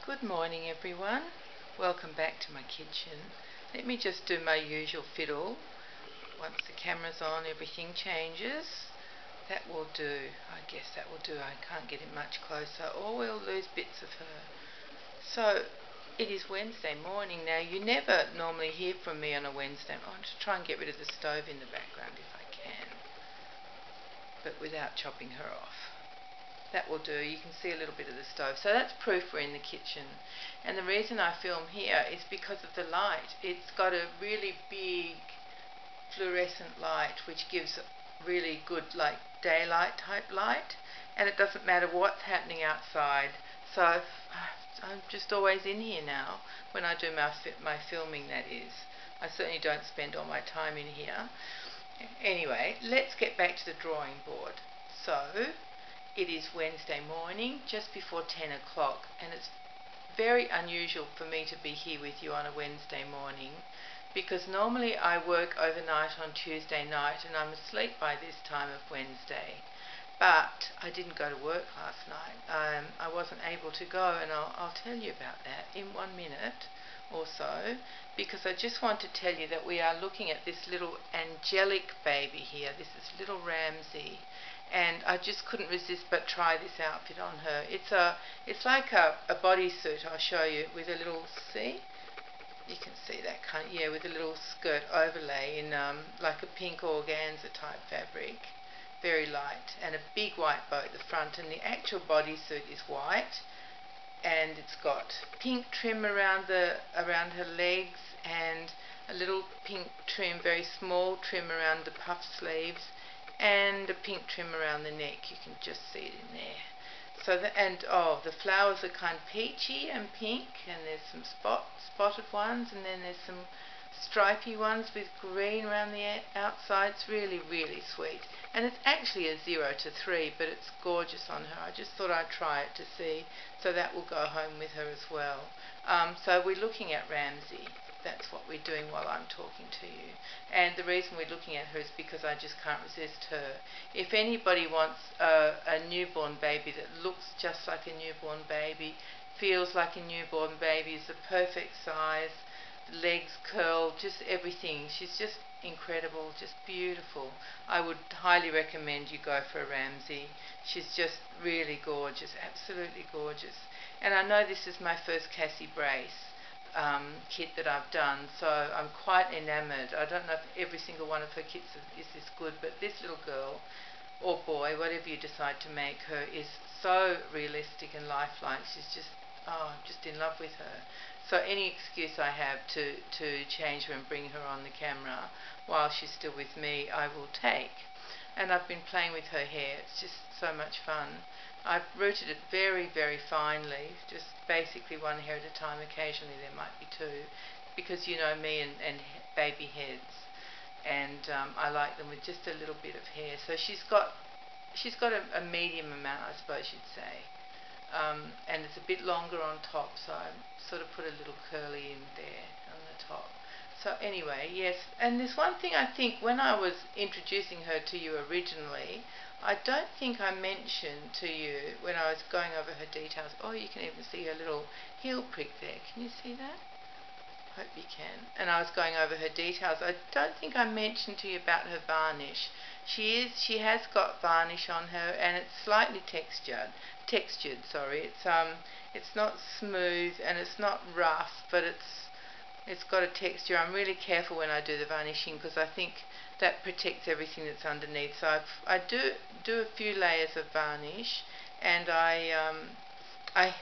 Good morning everyone, welcome back to my kitchen. Let me just do my usual fiddle. Once the camera's on, everything changes. That will do, I guess that will do. I can't get it much closer or we'll lose bits of her. So it is Wednesday morning now. You never normally hear from me on a Wednesday. I want to try and get rid of the stove in the background if I can, but without chopping her off. That will do. You can see a little bit of the stove. So that's proof we're in the kitchen. And the reason I film here is because of the light. It's got a really big fluorescent light which gives really good like daylight type light, and it doesn't matter what's happening outside. So I'm just always in here now when I do my filming, that is. I certainly don't spend all my time in here. Anyway, let's get back to the drawing board. So it is Wednesday morning, just before 10 o'clock, and it's very unusual for me to be here with you on a Wednesday morning because normally I work overnight on Tuesday night and I'm asleep by this time of Wednesday. But I didn't go to work last night. I wasn't able to go, and I'll tell you about that in 1 minute or so, because I just want to tell you that we are looking at this little angelic baby here. This is little Ramsey, and I just couldn't resist but try this outfit on her. It's like a bodysuit. I'll show you with a little, see? You can see that kind of, yeah, with a little skirt overlay in like a pink organza type fabric. Very light, and a big white bow at the front, and the actual bodysuit is white, and it's got pink trim around her legs, and a little pink trim, very small trim around the puff sleeves, and a pink trim around the neck. You can just see it in there. So the flowers are kind of peachy and pink, and there's some spotted ones, and then there's some stripy ones with green around the outside. It's really, really sweet. And it's actually a 0 to 3, but it's gorgeous on her. I just thought I'd try it to see. So that will go home with her as well. So we're looking at Ramsey. That's what we're doing while I'm talking to you. And the reason we're looking at her is because I just can't resist her. If anybody wants a newborn baby that looks just like a newborn baby, feels like a newborn baby, is the perfect size, legs curled, just everything. She's just incredible, just beautiful. I would highly recommend you go for a Ramsey. She's just really gorgeous, absolutely gorgeous. And I know this is my first Cassie brace kit that I've done, so I'm quite enamoured. I don't know if every single one of her kits is this good, but this little girl or boy, whatever you decide to make her, is so realistic and lifelike. She's just, oh, I'm just in love with her. So any excuse I have to change her and bring her on the camera while she's still with me, I will take. And I've been playing with her hair. It's just so much fun. I've rooted it very, very finely, just basically one hair at a time. Occasionally there might be two, because you know me and baby heads, and I like them with just a little bit of hair. So she's got a medium amount, I suppose you'd say. And it's a bit longer on top, so I sort of put a little curly in there on the top. So anyway, yes, and there's one thing I think when I was introducing her to you originally, I don't think I mentioned to you when I was going over her details. Oh, you can even see her little heel prick there. Can you see that? Hope you can. And I was going over her details. I don't think I mentioned to you about her varnish. She has got varnish on her, and it's slightly textured. Sorry. It's not smooth and it's not rough, but it's got a texture. I'm really careful when I do the varnishing because I think that protects everything that's underneath. So I do a few layers of varnish, and I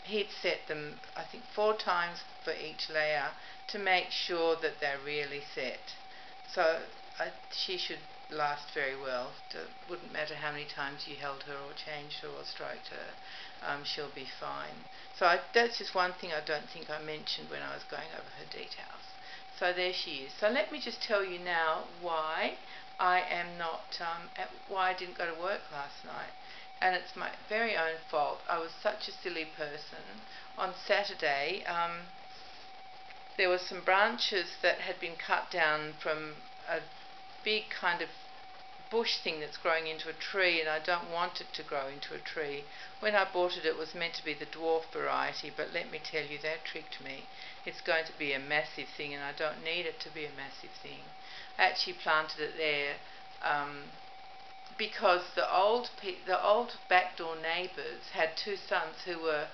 heat set them, I think 4 times for each layer to make sure that they're really set. So she should last very well. It wouldn't matter how many times you held her or changed her or stroked her, she'll be fine. So that's just one thing I don't think I mentioned when I was going over her details. So there she is. So let me just tell you now why I am not, why I didn't go to work last night. And it's my very own fault. I was such a silly person. On Saturday, there were some branches that had been cut down from a big kind of bush thing that's growing into a tree, and I don't want it to grow into a tree. When I bought it, it was meant to be the dwarf variety, but let me tell you, that tricked me. It's going to be a massive thing, and I don't need it to be a massive thing. I actually planted it there because the old back door neighbours had two sons who were,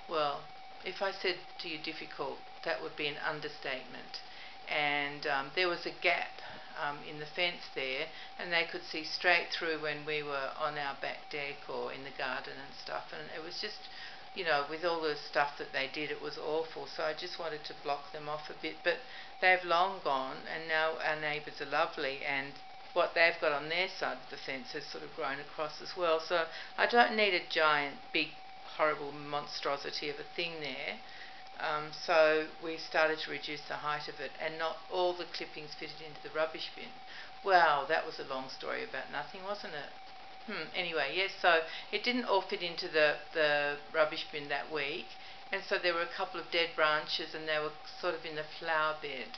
well, if I said to you difficult, that would be an understatement. And there was a gap in the fence there, and they could see straight through when we were on our back deck or in the garden and stuff, and it was just, you know, with all the stuff that they did, it was awful. So I just wanted to block them off a bit, but they've long gone, and now our neighbours are lovely, and what they've got on their side of the fence has sort of grown across as well. So I don't need a giant, big, horrible monstrosity of a thing there. So we started to reduce the height of it, and not all the clippings fitted into the rubbish bin. Wow, that was a long story about nothing, wasn't it? Anyway, yes, so it didn't all fit into the rubbish bin that week, and so there were a couple of dead branches, and they were sort of in the flower bed.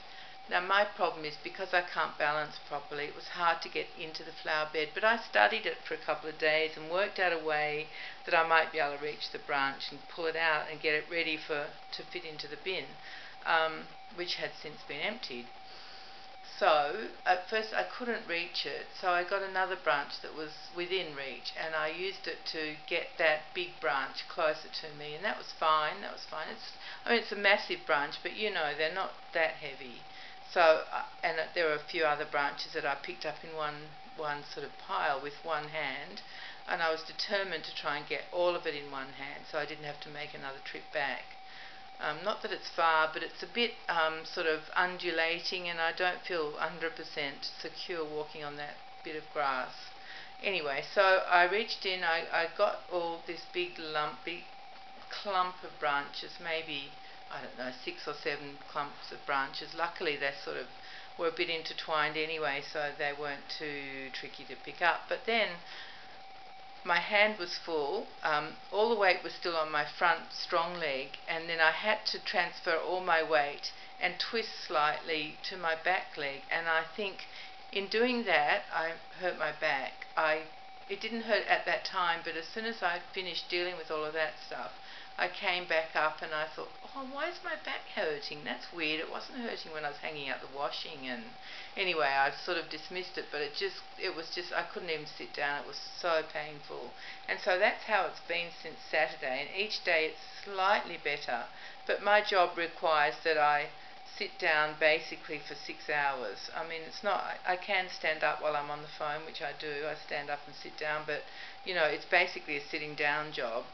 Now my problem is, because I can't balance properly, it was hard to get into the flower bed, but I studied it for a couple of days and worked out a way that I might be able to reach the branch and pull it out and get it ready to fit into the bin, which had since been emptied. So at first I couldn't reach it, so I got another branch that was within reach, and I used it to get that big branch closer to me, and that was fine. It's a massive branch, but you know, they're not that heavy. So, and there were a few other branches that I picked up in one sort of pile with one hand, and I was determined to try and get all of it in one hand, so I didn't have to make another trip back. Not that it's far, but it's a bit sort of undulating, and I don't feel 100% secure walking on that bit of grass. Anyway, so I reached in, I got all this big clump of branches, maybe, I don't know, 6 or 7 clumps of branches. Luckily they sort of were a bit intertwined anyway, so they weren't too tricky to pick up. But then my hand was full, all the weight was still on my front strong leg, and then I had to transfer all my weight and twist slightly to my back leg, and I think in doing that I hurt my back. It didn't hurt at that time, but as soon as I finished dealing with all of that stuff, I came back up and I thought, oh, why is my back hurting? That's weird. It wasn't hurting when I was hanging out the washing. And anyway, I sort of dismissed it, but it was just, I couldn't even sit down. It was so painful. And so that's how it's been since Saturday. And each day it's slightly better. But my job requires that I sit down basically for 6 hours. I mean, it's not, I can stand up while I'm on the phone, which I do. I stand up and sit down, but, you know, it's basically a sitting down job.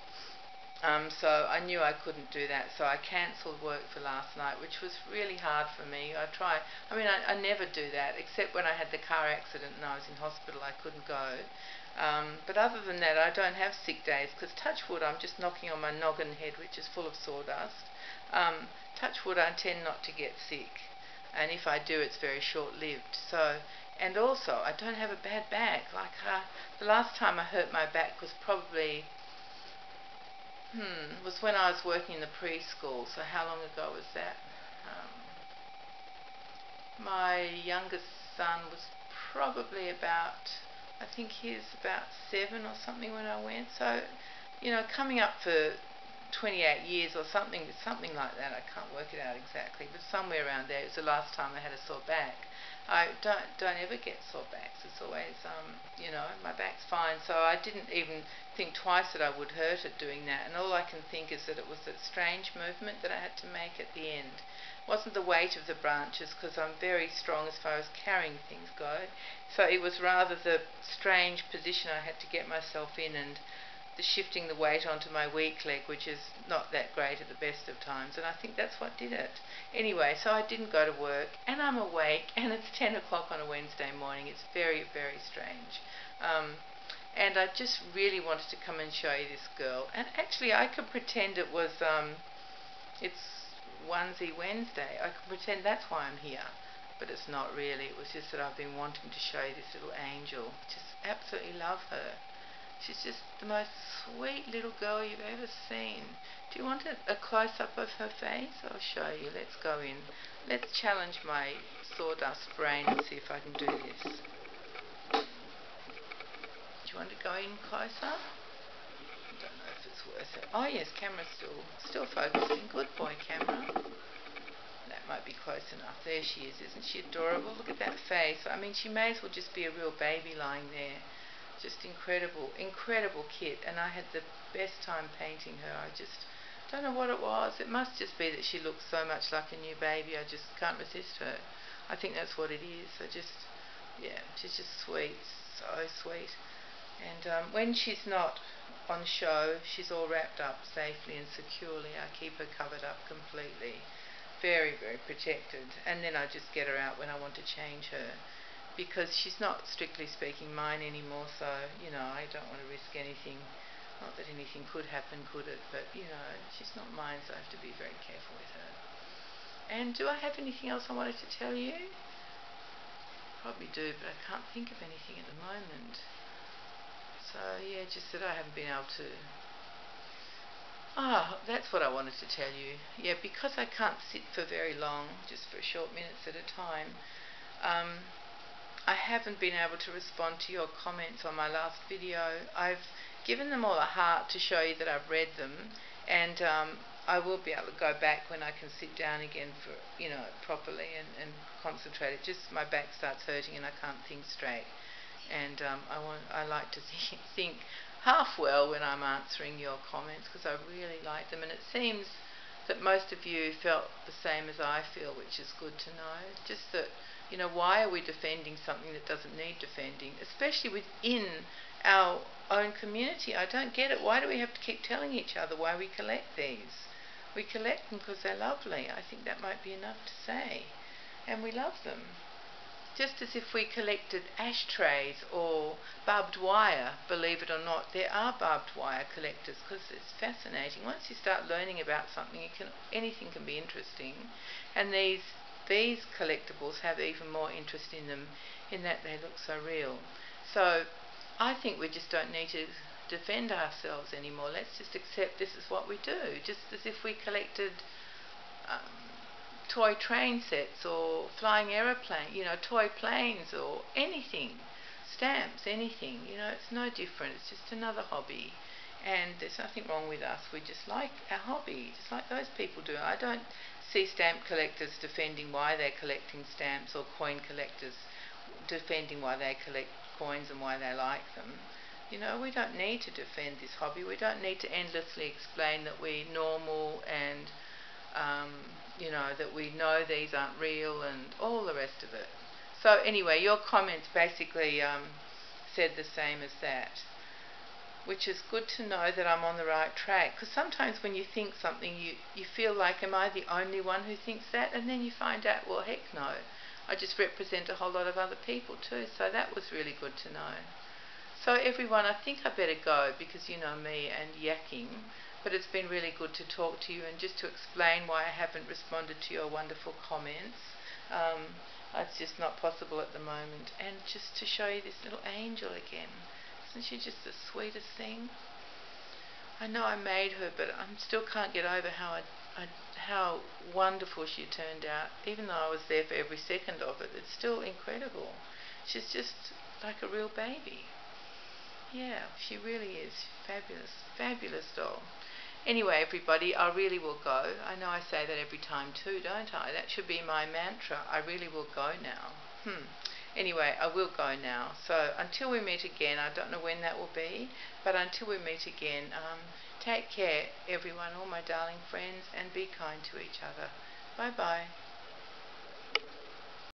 So I knew I couldn't do that, so I cancelled work for last night, which was really hard for me. I never do that, except when I had the car accident and I was in hospital, I couldn't go. But other than that, I don't have sick days, because touch wood, I'm just knocking on my noggin head, which is full of sawdust. Touch wood, I tend not to get sick, and if I do, it's very short-lived. So, and also, I don't have a bad back. Like the last time I hurt my back was probably was when I was working in the preschool. So how long ago was that? My youngest son was probably about, I think he was about 7 or something when I went. So, you know, coming up for 28 years or something like that. I can't work it out exactly, but somewhere around there. It was the last time I had a sore back. I don't ever get sore backs. It's always, you know, my back's fine. So I didn't even think twice that I would hurt it doing that. And all I can think is that it was that strange movement that I had to make at the end. It wasn't the weight of the branches, because I'm very strong as far as carrying things go. So it was rather the strange position I had to get myself in, and the shifting the weight onto my weak leg, which is not that great at the best of times, and I think that's what did it. Anyway, so I didn't go to work, and I'm awake, and it's 10 o'clock on a Wednesday morning. It's very, very strange. And I just really wanted to come and show you this girl. And actually, I could pretend it was, it's Onesie Wednesday. I could pretend that's why I'm here. But it's not really. It was just that I've been wanting to show you this little angel. Just absolutely love her. She's just the most sweet little girl you've ever seen. Do you want a close-up of her face? I'll show you. Let's go in. Let's challenge my sawdust brain and see if I can do this. Do you want to go in closer? I don't know if it's worth it. Oh yes, camera's still focusing. Good boy, camera. That might be close enough. There she is. Isn't she adorable? Look at that face. I mean, she may as well just be a real baby lying there. Just incredible, incredible kit. And I had the best time painting her. I just don't know what it was. It must just be that she looks so much like a new baby. I just can't resist her. I think that's what it is. Yeah, she's just sweet. So sweet. And when she's not on show, she's all wrapped up safely and securely. I keep her covered up completely. Very, very protected. And then I just get her out when I want to change her, because she's not, strictly speaking, mine anymore. So, you know, I don't want to risk anything. Not that anything could happen, could it? But, you know, she's not mine, so I have to be very careful with her. And do I have anything else I wanted to tell you? Probably do, but I can't think of anything at the moment. So, yeah, just that I haven't been able to... that's what I wanted to tell you. Yeah, because I can't sit for very long, just for short minutes at a time, I haven't been able to respond to your comments on my last video. I've given them all a heart to show you that I've read them, and I will be able to go back when I can sit down again for, you know, properly and concentrate. It just, my back starts hurting and I can't think straight. And I like to think half well when I'm answering your comments, because I really like them, and it seems that most of you felt the same as I feel, which is good to know. Just that, you know, why are we defending something that doesn't need defending, especially within our own community? I don't get it. Why do we have to keep telling each other why we collect these? We collect them because they're lovely. I think that might be enough to say. And we love them. Just as if we collected ashtrays or barbed wire. Believe it or not, there are barbed wire collectors, because it's fascinating. Once you start learning about something, anything can be interesting. And these collectibles have even more interest in them, in that they look so real. So I think we just don't need to defend ourselves anymore. Let's just accept this is what we do. Just as if we collected toy train sets or flying aeroplane, you know, toy planes or anything, stamps, anything, you know, it's no different. It's just another hobby, and there's nothing wrong with us. We just like our hobby, just like those people do. I don't see stamp collectors defending why they're collecting stamps, or coin collectors defending why they collect coins and why they like them. You know, we don't need to defend this hobby. We don't need to endlessly explain that we're normal and you know, that we know these aren't real and all the rest of it. So anyway, your comments basically said the same as that, which is good to know that I'm on the right track, because sometimes when you think something, you feel like, am I the only one who thinks that? And then you find out, well, heck no, I just represent a whole lot of other people too. So that was really good to know. So everyone, I think I better go, because you know me and yakking. But it's been really good to talk to you, and just to explain why I haven't responded to your wonderful comments. It's just not possible at the moment. And just to show you this little angel again. Isn't she just the sweetest thing? I know I made her, but I still can't get over how wonderful she turned out. Even though I was there for every second of it, it's still incredible. She's just like a real baby. Yeah, she really is. Fabulous, fabulous doll. Anyway, everybody, I really will go. I know I say that every time too, don't I? That should be my mantra. I really will go now. Anyway, I will go now. So until we meet again, I don't know when that will be, but until we meet again, take care, everyone, all my darling friends, and be kind to each other. Bye-bye.